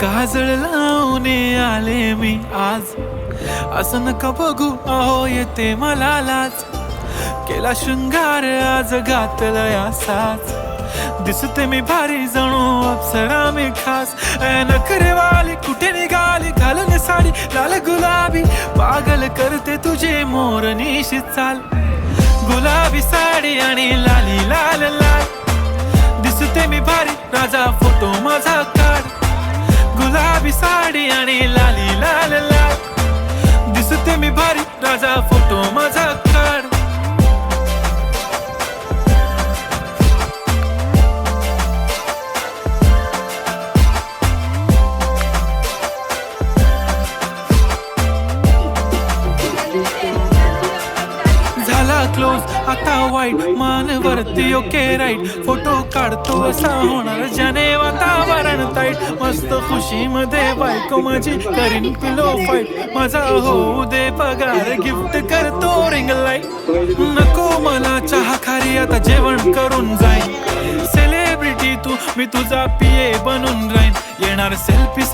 काजळ लावून आले मी आज, असं नका बघू अहो येते मला लाज. केला शृंगार आज घातलाय असाच, दिसते मी भारी जणू अप्सरा मी खास. नखरेवाली कुठे निघाली घालून साडी लाल गुलाबी, पागल करते तुझे मोरनीशी चाल. गुलाबी साडी आणि लाली लाल लाल, दिसते मी भारी राजा फोटो माझा काढ. गुलाबी साडी आणि लाली लाल लाल, दिसते मी भारी राजा फोटो माझा काढ. क्लोज आता वाईट मानवरती ओके राईट, फोटो काढतो असा होणार ज्याने वातावरण ताईट. मस्त खुशी मध्ये बायको माझी करीन पिलो फाईट, माझा होऊ दे पगार गिफ्ट करतो रिंग लाईट. नको मला चहा खारी आता जेवण करून जाईन, सेलिब्रिटी तू मी तुझा पिये बनून राहीन. येणार सेल्फी